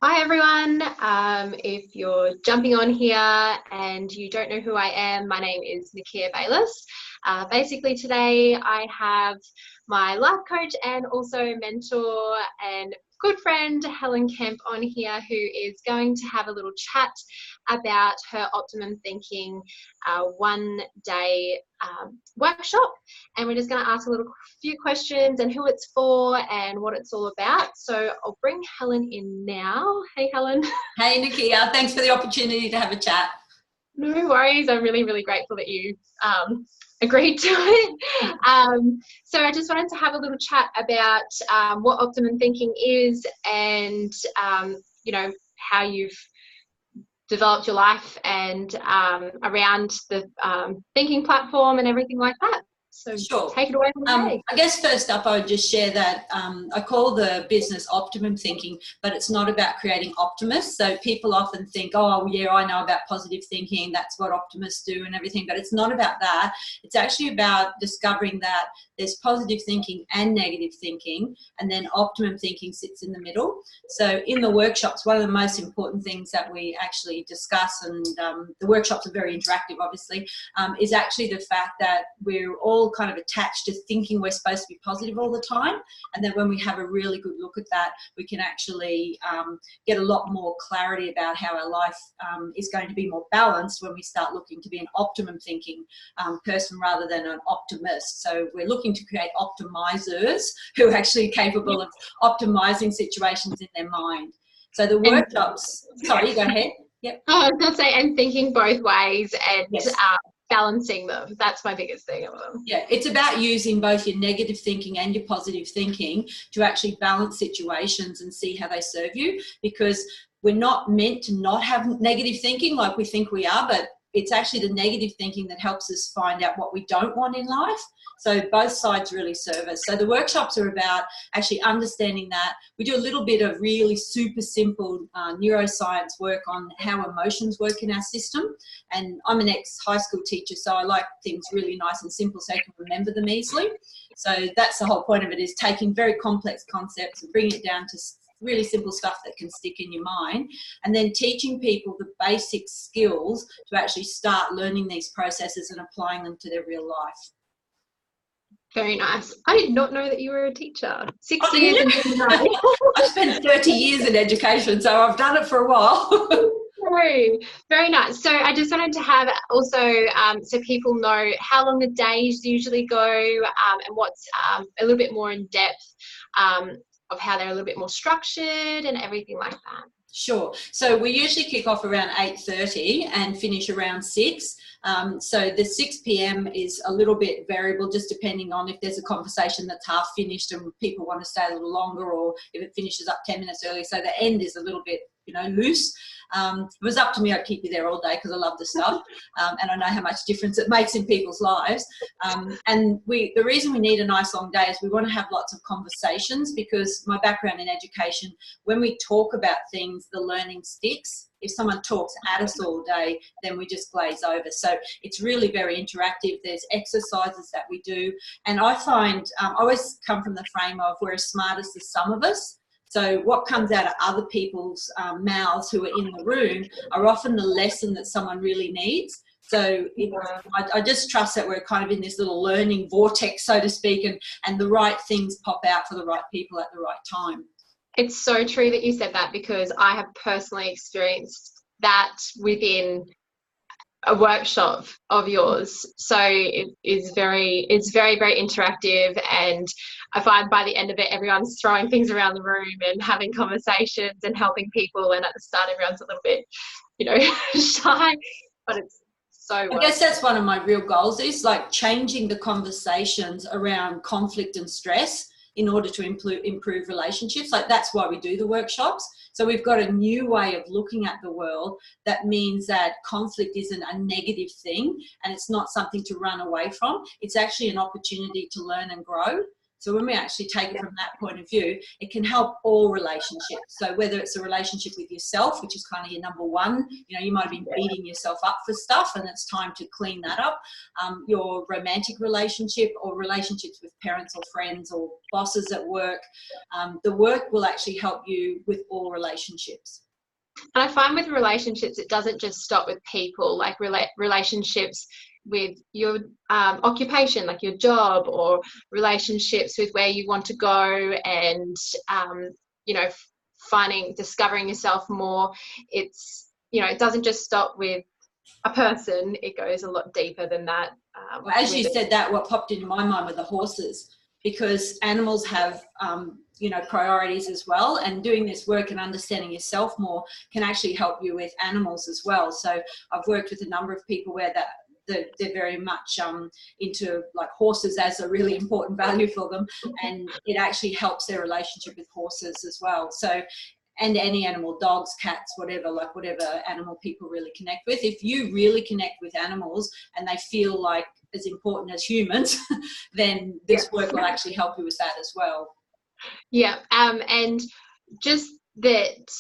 Hi everyone. If you're jumping on here and you don't know who I am, my name is Nakia Bayliss. Basically today I have my life coach and also mentor and good friend Helen Kempe on here, who is going to have a little chat about her Optimum Thinking one-day workshop. And we're just going to ask a few questions and who it's for and what it's all about. So I'll bring Helen in now. Hey, Helen. Hey, Nakia. Thanks for the opportunity to have a chat. No worries. I'm really, really grateful that you agreed to it. So I just wanted to have a little chat about what Optimum Thinking is and, how you've developed your life and around the thinking platform and everything like that. So Sure. take it away from me. I guess first up, I would just share that I call the business Optimum Thinking, but it's not about creating optimists. So people often think, oh, yeah, I know about positive thinking. That's what optimists do and everything. But it's not about that. It's actually about discovering that there's positive thinking and negative thinking, and then optimum thinking sits in the middle. So in the workshops, one of the most important things that we actually discuss, and the workshops are very interactive, obviously, is actually the fact that we're all kind of attached to thinking we're supposed to be positive all the time, and then when we have a really good look at that, we can actually get a lot more clarity about how our life is going to be more balanced when we start looking to be an optimum thinking person rather than an optimist. So we're looking to create optimizers who are actually capable of optimizing situations in their mind. So the workshops, sorry, go ahead. Yep. Oh, I was going to say, and thinking both ways and Yes. Balancing them. That's my biggest thing of them. Yeah, it's about using both your negative thinking and your positive thinking to actually balance situations and see how they serve you, because we're not meant to not have negative thinking like we think we are, but it's actually the negative thinking that helps us find out what we don't want in life. So both sides really serve us. So the workshops are about actually understanding that. We do a little bit of really super simple neuroscience work on how emotions work in our system. And I'm an ex-high school teacher, so I like things really nice and simple so I can remember them easily. So that's the whole point of it, is taking very complex concepts and bringing it down to really simple stuff that can stick in your mind, and then teaching people the basic skills to actually start learning these processes and applying them to their real life. Very nice. I did not know that you were a teacher. 6 years. I've spent 30 years in education, so I've done it for a while. Very nice. So I just wanted to have also so people know how long the days usually go and what's a little bit more in depth of how they're a little bit more structured and everything like that. Sure. So we usually kick off around 8:30 and finish around 6. So the 6 p.m. is a little bit variable, just depending on if there's a conversation that's half finished and people want to stay a little longer, or if it finishes up 10 minutes early. So the end is a little bit, loose. If it was up to me, I'd keep you there all day because I love the stuff, and I know how much difference it makes in people's lives. And the reason we need a nice long day is we want to have lots of conversations, because my background in education, when we talk about things, the learning sticks. If someone talks at us all day, then we just glaze over. So it's really very interactive. There's exercises that we do. And I find, I always come from the frame of we're as smart as the sum of us. So what comes out of other people's mouths who are in the room are often the lesson that someone really needs. So I just trust that we're kind of in this little learning vortex, so to speak, and the right things pop out for the right people at the right time. It's so true that you said that, because I have personally experienced that within a workshop of yours. So it's very, very interactive, and I find by the end of it, everyone's throwing things around the room and having conversations and helping people. And at the start, everyone's a little bit, shy, but it's so I guess that's one of my real goals, is like changing the conversations around conflict and stress in order to improve relationships. Like, that's why we do the workshops. So we've got a new way of looking at the world that means that conflict isn't a negative thing, and it's not something to run away from. It's actually an opportunity to learn and grow. So when we actually take it from that point of view, it can help all relationships. So whether it's a relationship with yourself, which is kind of your number one, you know, you might have been beating yourself up for stuff and it's time to clean that up. Your romantic relationship or relationships with parents or friends or bosses at work, the work will actually help you with all relationships. And I find with relationships, it doesn't just stop with people, like relationships with your occupation, like your job, or relationships with where you want to go, and you know, discovering yourself more. It's, you know, it doesn't just stop with a person, it goes a lot deeper than that. Well, as you said that, what popped into my mind were the horses, because animals have you know, priorities as well, and doing this work and understanding yourself more can actually help you with animals as well. So I've worked with a number of people where they're very much into like horses as a really important value for them, and it actually helps their relationship with horses as well. So, and any animal, dogs, cats, whatever, like whatever animal people really connect with. If you really connect with animals and they feel like as important as humans, then this work will actually help you with that as well. Yeah, and just that,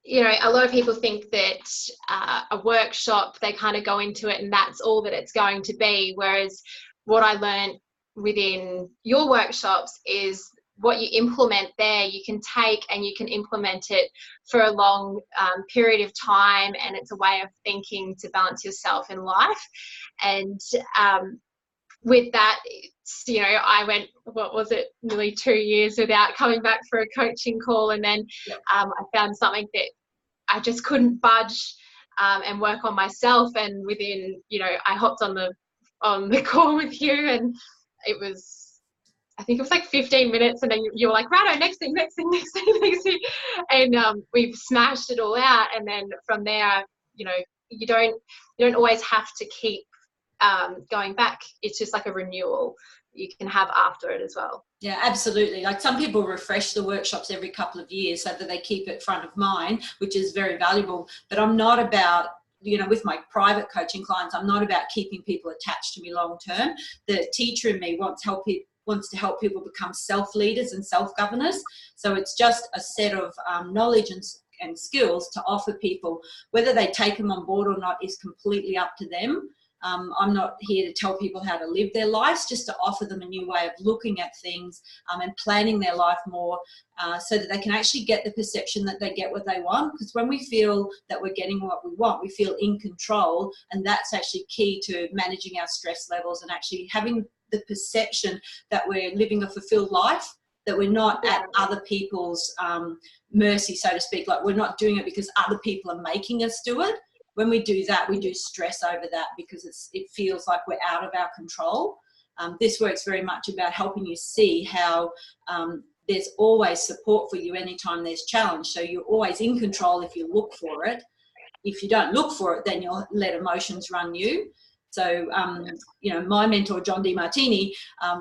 you know, a lot of people think that a workshop, they kind of go into it and that's all that it's going to be, whereas what I learned within your workshops is what you implement there, you can take and you can implement it for a long period of time, and it's a way of thinking to balance yourself in life. And with that, it's, you know, I went, what was it, nearly 2 years without coming back for a coaching call, and then I found something that I just couldn't budge and work on myself, and within, you know, I hopped on the call with you, and it was, I think it was like 15 minutes, and then you were like, righto, next thing, and we've smashed it all out. And then from there, you know, you don't always have to keep going back. It's just like a renewal you can have after it as well. Yeah, absolutely. Like some people refresh the workshops every couple of years so that they keep it front of mind, which is very valuable. But I'm not about, you know, with my private coaching clients, I'm not about keeping people attached to me long term. The teacher in me wants to help people become self-leaders and self-governors. So it's just a set of knowledge and skills to offer people. Whether they take them on board or not is completely up to them. I'm not here to tell people how to live their lives, just to offer them a new way of looking at things and planning their life more so that they can actually get the perception that they get what they want. Because when we feel that we're getting what we want, we feel in control, and that's actually key to managing our stress levels and actually having the perception that we're living a fulfilled life, that we're not at other people's mercy, so to speak. Like we're not doing it because other people are making us do it. When we do that, we do stress over that because it feels like we're out of our control. This work's very much about helping you see how there's always support for you anytime there's challenge. So you're always in control if you look for it. If you don't look for it, then you'll let emotions run you. So, you know, my mentor, John DeMartini,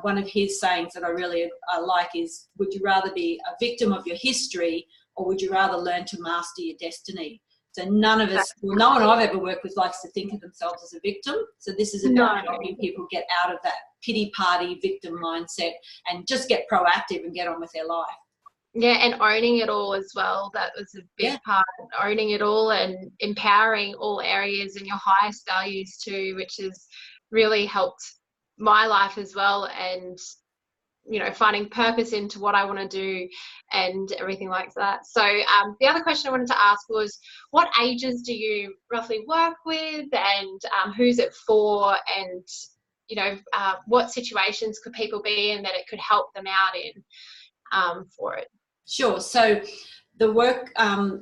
one of his sayings that I really like is, would you rather be a victim of your history, or would you rather learn to master your destiny? So none of us, well, no one I've ever worked with likes to think of themselves as a victim. So this is about helping people get out of that pity party victim mindset and just get proactive and get on with their life. Yeah, and owning it all as well. That was a big part, owning it all and empowering all areas and your highest values too, which has really helped my life as well. And, you know, finding purpose into what I want to do and everything like that. So the other question I wanted to ask was, what ages do you roughly work with, and who's it for, and, you know, what situations could people be in that it could help them out in for it? Sure. So the work,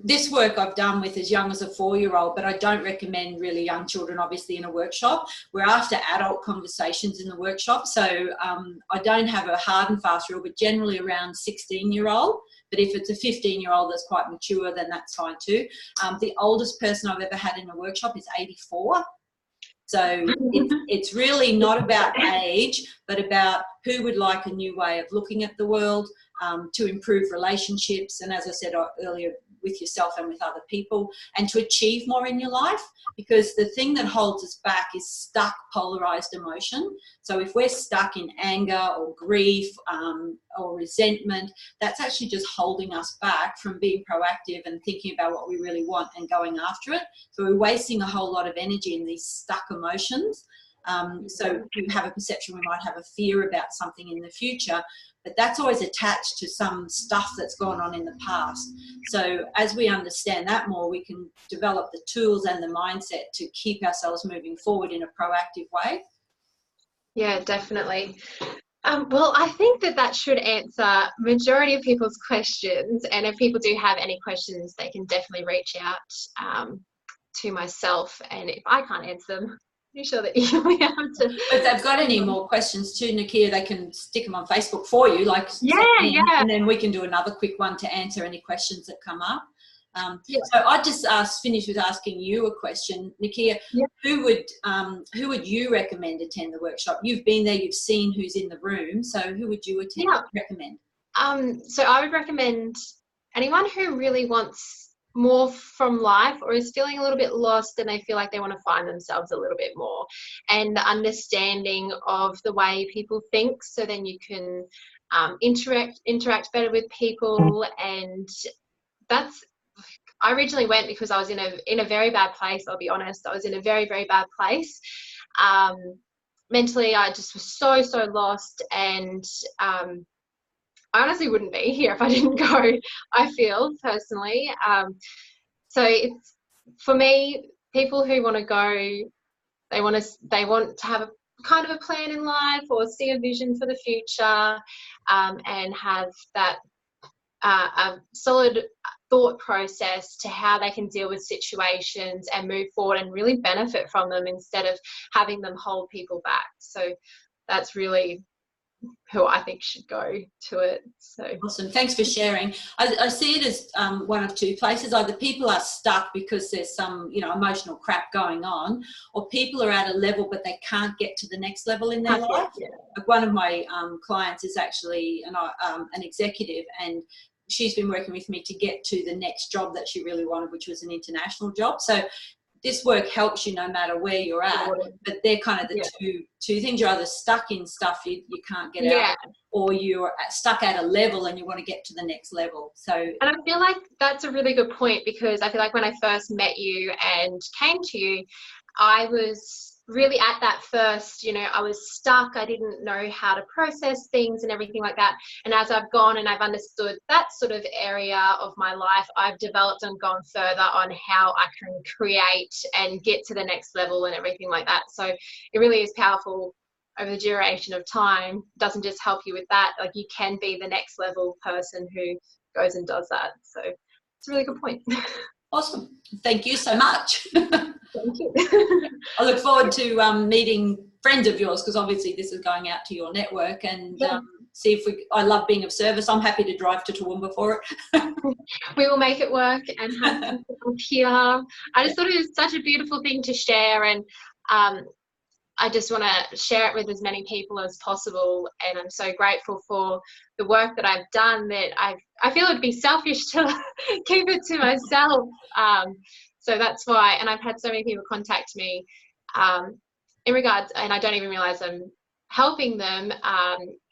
this work I've done with as young as a 4-year-old, but I don't recommend really young children, obviously, in a workshop. We're after adult conversations in the workshop. So I don't have a hard and fast rule, but generally around 16-year-old. But if it's a 15-year-old that's quite mature, then that's fine too. The oldest person I've ever had in a workshop is 84. So it's really not about age, but about who would like a new way of looking at the world, to improve relationships. And as I said earlier, with yourself and with other people, and to achieve more in your life. Because the thing that holds us back is stuck, polarized emotion. So if we're stuck in anger or grief or resentment, that's actually just holding us back from being proactive and thinking about what we really want and going after it. So we're wasting a whole lot of energy in these stuck emotions. So we have a perception, we might have a fear about something in the future, but that's always attached to some stuff that's gone on in the past. So as we understand that more, we can develop the tools and the mindset to keep ourselves moving forward in a proactive way. Yeah, definitely. Well, I think that should answer majority of people's questions. And if people do have any questions, they can definitely reach out to myself. And if I can't answer them, I'm sure that you'll be able to. If they've got any more questions too, Nakia, they can stick them on Facebook for you, Yeah. And then we can do another quick one to answer any questions that come up. Yeah. So I just finish with asking you a question, Nakia. Yeah. Who would you recommend attend the workshop? You've been there, you've seen who's in the room. So who would you recommend? So I would recommend anyone who really wants more from life, or is feeling a little bit lost and they feel like they want to find themselves a little bit more, and the understanding of the way people think, so then you can interact better with people. And I originally went because I was in a very bad place. I'll be honest, I was in a very, very bad place. Mentally, I just was so lost, and I honestly wouldn't be here if I didn't go, I feel personally. So it's, for me, people who want to go, they want to have a kind of a plan in life, or see a vision for the future, and have that a solid thought process to how they can deal with situations and move forward and really benefit from them, instead of having them hold people back. So that's really who I think should go to it. So awesome, thanks for sharing. I see it as one of two places. Either people are stuck because there's some emotional crap going on, or people are at a level but they can't get to the next level in their life. Yeah. Like one of my clients is actually an executive, and she's been working with me to get to the next job that she really wanted, which was an international job. So this work helps you no matter where you're at, but they're kind of the two things. You're either stuck in stuff you can't get out of, or you're stuck at a level and you want to get to the next level. So, and I feel like that's a really good point, because I feel like when I first met you and came to you, I was really at that first, I was stuck. I didn't know how to process things and everything like that. And as I've gone and I've understood that sort of area of my life, I've developed and gone further on how I can create and get to the next level and everything like that. So it really is powerful over the duration of time. It doesn't just help you with that. Like, you can be the next level person who goes and does that. So it's a really good point. Awesome. Thank you so much. Thank you. I look forward to meeting friends of yours, because obviously this is going out to your network, and see if I love being of service. I'm happy to drive to Toowoomba for it. We will make it work and have people here. I just thought it was such a beautiful thing to share, and I just want to share it with as many people as possible. And I'm so grateful for the work that I've done, that I feel it would be selfish to keep it to myself. So that's why, and I've had so many people contact me in regards, and I don't even realize I'm helping them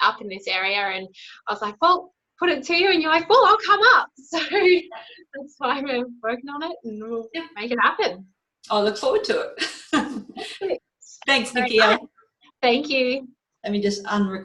up in this area. And I was like, well, put it to you, and you're like, well, I'll come up. So that's why we're working on it, and we'll make it happen. I look forward to it. Thanks, Nakia. Thank you. Let me just unrecord.